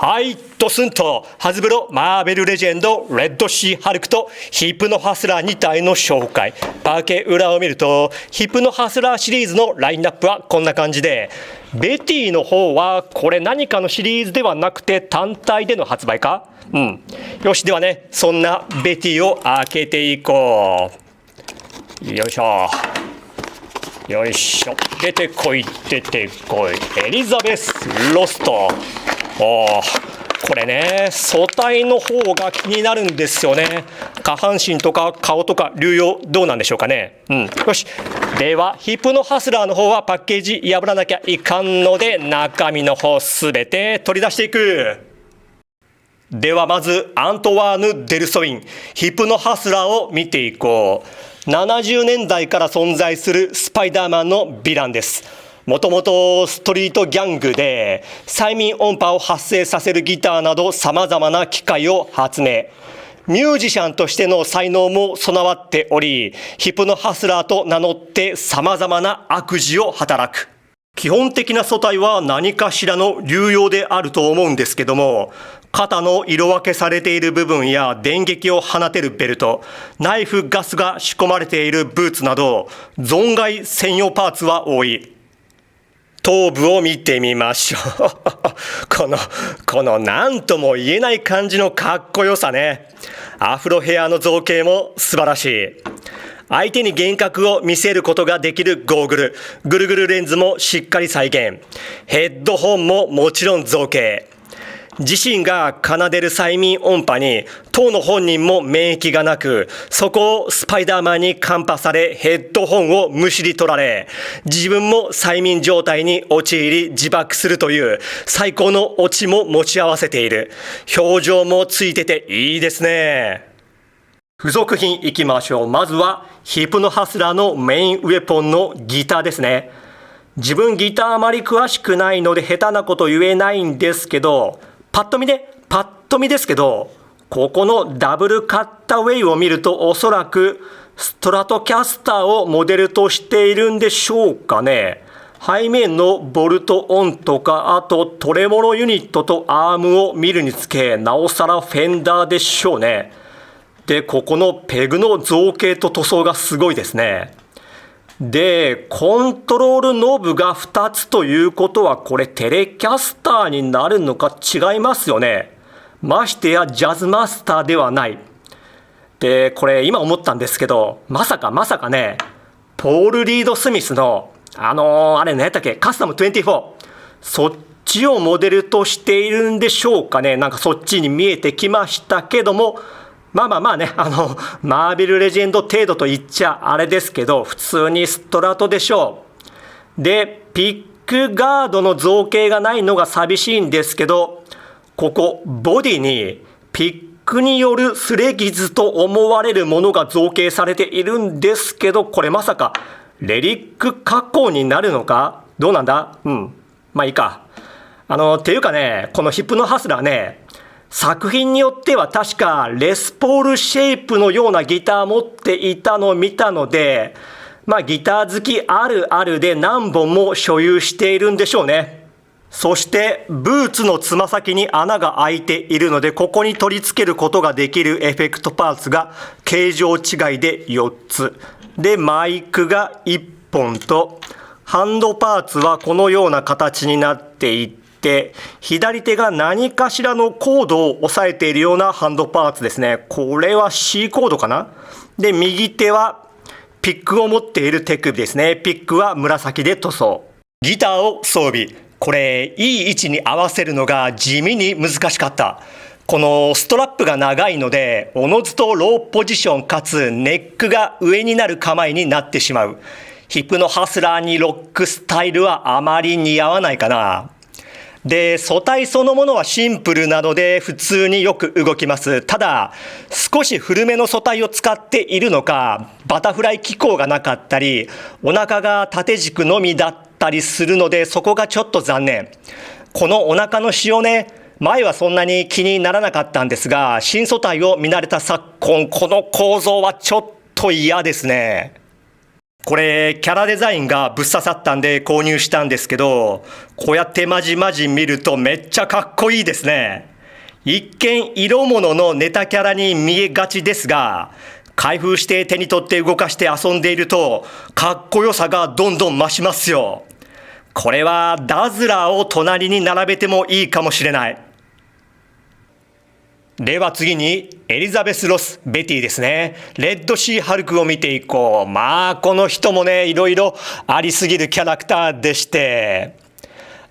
はい、ドスンと、ハズブロ、マーベルレジェンド、レッドシーハルクと、ヒプノハスラー2体の紹介。パーケ裏を見ると、ヒプノハスラーシリーズのラインナップはこんな感じで、ベティの方は、これ何かのシリーズではなくて単体での発売か？よし、ではね、そんなベティを開けていこう。よいしょ。よいしょ。出てこい、出てこい。エリザベス・ロスト。これね、素体の方が気になるんですよね。下半身とか顔とか流用どうなんでしょうかね。よし。では、ヒプノハスラーの方はパッケージ破らなきゃいかんので、中身の方すべて取り出していく。ではまず、アントワーヌ・デルソイン、ヒプノハスラーを見ていこう。70年代から存在するスパイダーマンのヴィランです。もともとストリートギャングで催眠音波を発生させるギターなど様々な機械を発明。ミュージシャンとしての才能も備わっており、ヒプノハスラーと名乗って様々な悪事を働く。基本的な素体は何かしらの流用であると思うんですけども、肩の色分けされている部分や電撃を放てるベルト、ナイフガスが仕込まれているブーツなど、存外専用パーツは多い。頭部を見てみましょう。この何とも言えない感じのかっこよさね。アフロヘアの造形も素晴らしい。相手に幻覚を見せることができるゴーグル、ぐるぐるレンズもしっかり再現。ヘッドホンももちろん造形。自身が奏でる催眠音波に当の本人も免疫がなく、そこをスパイダーマンにカンパされヘッドホンをむしり取られ、自分も催眠状態に陥り自爆するという最高のオチも持ち合わせている。表情もついてていいですね。付属品いきましょう。まずはヒプノハスラーのメインウェポンのギターですね。自分ギターあまり詳しくないので下手なこと言えないんですけど、パッと見ですけど、ここのダブルカッタウェイを見るとおそらくストラトキャスターをモデルとしているんでしょうかね。背面のボルトオンとか、あとトレモロユニットとアームを見るにつけ、なおさらフェンダーでしょうね。で、ここのペグの造形と塗装がすごいですね。で、コントロールノブが2つということは、これテレキャスターになるのか違いますよね。ましてやジャズマスターではない。で、これ今思ったんですけど、まさかね、ポール・リード・スミスの、あれ何やったっけ、カスタム24。そっちをモデルとしているんでしょうかね。なんかそっちに見えてきましたけども、まあね、マーベルレジェンド程度と言っちゃあれですけど、普通にストラトでしょう。で、ピックガードの造形がないのが寂しいんですけど、ここ、ボディにピックによる擦れ傷と思われるものが造形されているんですけど、これまさか、レリック加工になるのか？どうなんだ？まあいいか。っていうかね、このヒプノハスラーね、作品によっては確かレスポールシェイプのようなギター持っていたのを見たので、ギター好きあるあるで何本も所有しているんでしょうね。そしてブーツのつま先に穴が開いているので、ここに取り付けることができるエフェクトパーツが形状違いで4つ。で、マイクが1本と、ハンドパーツはこのような形になっていて、左手が何かしらのコードを押さえているようなハンドパーツですね。これは C コードかな。で、右手はピックを持っている手首ですね。ピックは紫で塗装。ギターを装備。これ、いい位置に合わせるのが地味に難しかった。このストラップが長いので、おのずとローポジションかつネックが上になる構えになってしまう。ヒプノハスラーにロックスタイルはあまり似合わないかな。で、素体そのものはシンプルなので普通によく動きます。ただ、少し古めの素体を使っているのか、バタフライ機構がなかったり、お腹が縦軸のみだったりするので、そこがちょっと残念。このお腹の仕様ね、前はそんなに気にならなかったんですが、新素体を見慣れた昨今、この構造はちょっと嫌ですね。これキャラデザインがぶっ刺さったんで購入したんですけど、こうやってまじまじ見るとめっちゃかっこいいですね。一見色物のネタキャラに見えがちですが、開封して手に取って動かして遊んでいるとかっこよさがどんどん増しますよ。これはダズラーを隣に並べてもいいかもしれない。では次にエリザベス・ロス・ベティですね。レッドシー・ハルクを見ていこう。まあこの人もね、いろいろありすぎるキャラクターでして、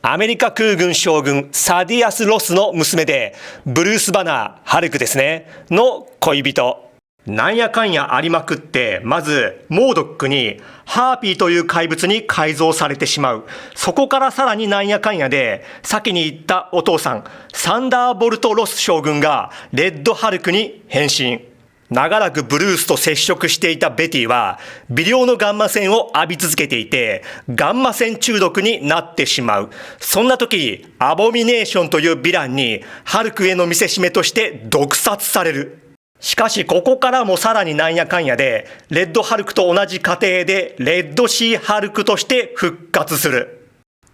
アメリカ空軍将軍サディアス・ロスの娘で、ブルース・バナー・ハルクですねの恋人。なんやかんやありまくって、まずモードックにハーピーという怪物に改造されてしまう。そこからさらになんやかんやで、先に言ったお父さんサンダーボルト・ロス将軍がレッドハルクに変身。長らくブルースと接触していたベティは微量のガンマ線を浴び続けていて、ガンマ線中毒になってしまう。そんな時アボミネーションというヴィランにハルクへの見せしめとして毒殺される。しかしここからもさらになんやかんやで、レッドハルクと同じ過程でレッドシーハルクとして復活する。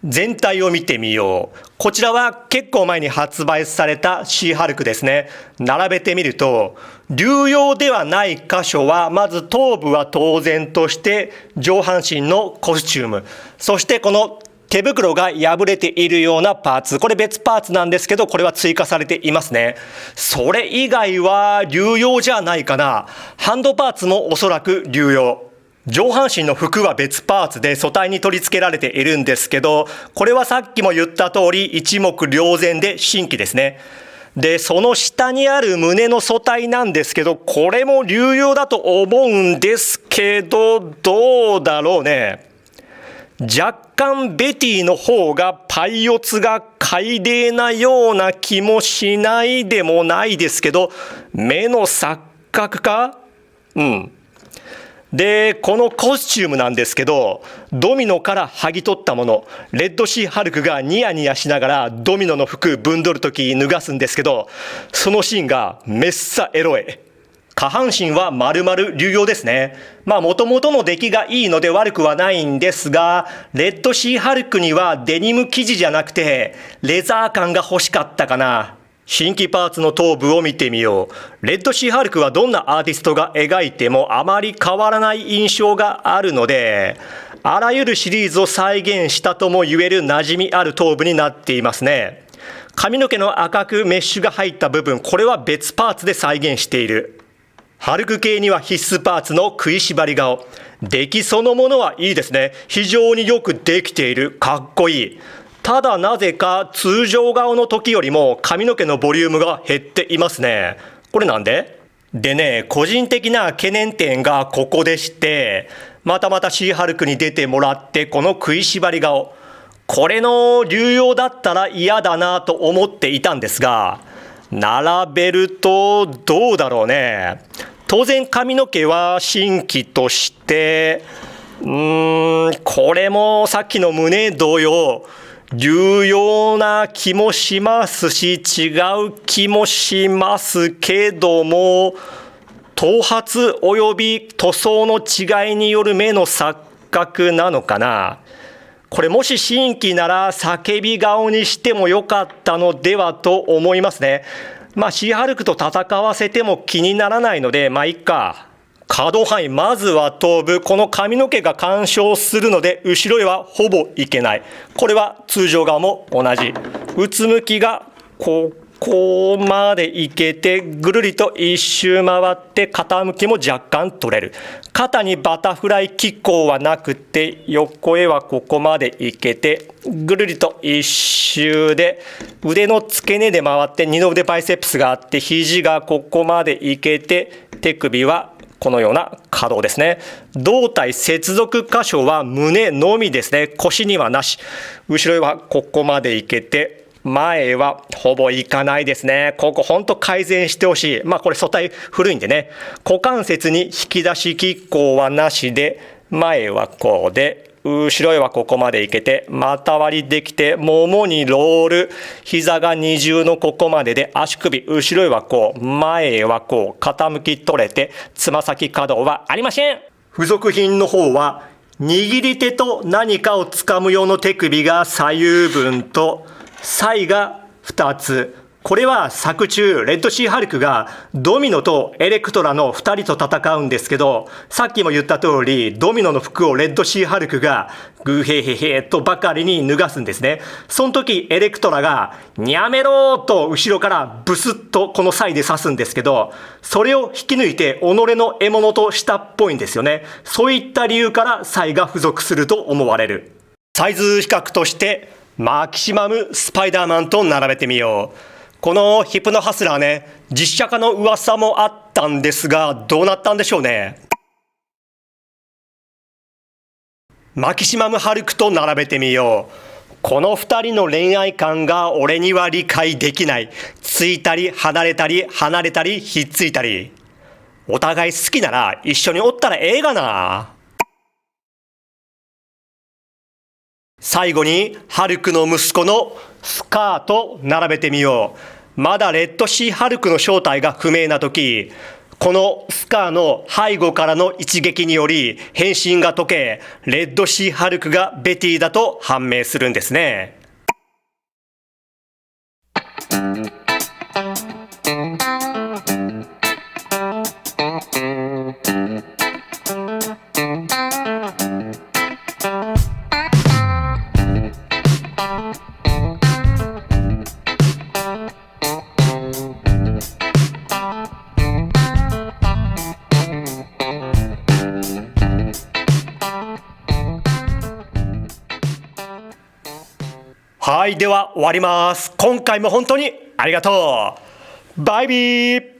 全体を見てみよう。こちらは結構前に発売されたシーハルクですね。並べてみると、流用ではない箇所は、まず頭部は当然として上半身のコスチューム、そしてこの手袋が破れているようなパーツ、これ別パーツなんですけど、これは追加されていますね。それ以外は流用じゃないかな。ハンドパーツもおそらく流用。上半身の服は別パーツで素体に取り付けられているんですけど、これはさっきも言った通り一目瞭然で新規ですね。で、その下にある胸の素体なんですけど、これも流用だと思うんですけど、どうだろうね。若干ベティの方がパイオツが快麗なような気もしないでもないですけど、目の錯覚か？で、このコスチュームなんですけど、ドミノから剥ぎ取ったもの、レッドシーハルクがニヤニヤしながらドミノの服ぶんどるとき脱がすんですけど、そのシーンがめっさエロい。下半身は丸々流用ですね。まあ元々の出来がいいので悪くはないんですが、レッドシーハルクにはデニム生地じゃなくてレザー感が欲しかったかな。新規パーツの頭部を見てみよう。レッドシーハルクはどんなアーティストが描いてもあまり変わらない印象があるので、あらゆるシリーズを再現したとも言える馴染みある頭部になっていますね。髪の毛の赤くメッシュが入った部分、これは別パーツで再現している。ハルク系には必須パーツの食いしばり顔。出来そのものはいいですね。非常によくできている。かっこいい。ただなぜか通常顔の時よりも髪の毛のボリュームが減っていますね。これなんで？でね、個人的な懸念点がここでして、またシーハルクに出てもらってこの食いしばり顔。これの流用だったら嫌だなと思っていたんですが、並べるとどうだろうね。当然髪の毛は新規として、これもさっきの胸同様、流用な気もしますし、違う気もしますけども、頭髪および塗装の違いによる目の錯覚なのかな。これもし新規なら叫び顔にしてもよかったのではと思いますね。シーハルクと戦わせても気にならないので、いっか。可動範囲、まずは頭部。この髪の毛が干渉するので、後ろへはほぼいけない。これは通常側も同じ。うつむきがここまでいけて、ぐるりと一周回って傾きも若干取れる。肩にバタフライ機構はなくて、横へはここまでいけて、ぐるりと一周で腕の付け根で回って二の腕バイセップスがあって、肘がここまでいけて、手首はこのような可動ですね。胴体接続箇所は胸のみですね。腰にはなし。後ろへはここまでいけて、前はほぼいかないですね。ここほんと改善してほしい。これ素体古いんでね。股関節に引き出し機構はなしで、前はこうで、後ろへはここまでいけて、股割りできて、ももにロール、膝が二重のここまでで、足首、後ろへはこう、前へはこう、傾き取れて、つま先可動はありません。付属品の方は、握り手と何かをつかむ用の手首が左右分と、サイが2つ。これは作中、レッドシーハルクがドミノとエレクトラの2人と戦うんですけど、さっきも言った通り、ドミノの服をレッドシーハルクがグヘヘヘとばかりに脱がすんですね。その時エレクトラがやめろーと後ろからブスッとこのサイで刺すんですけど、それを引き抜いて己の獲物としたっぽいんですよね。そういった理由からサイが付属すると思われる。サイズ比較としてマキシマムスパイダーマンと並べてみよう。このヒプノハスラーね、実写化の噂もあったんですが、どうなったんでしょうね。マキシマムハルクと並べてみよう。この2人の恋愛観が俺には理解できない。ついたり離れたり離れたりひっついたり。お互い好きなら一緒におったらええがな。最後にハルクの息子のスカーと並べてみよう。まだレッドシーハルクの正体が不明な時、このスカーの背後からの一撃により変身が解け、レッドシーハルクがベティだと判明するんですね。はい、では終わります。今回も本当にありがとう。バイビー。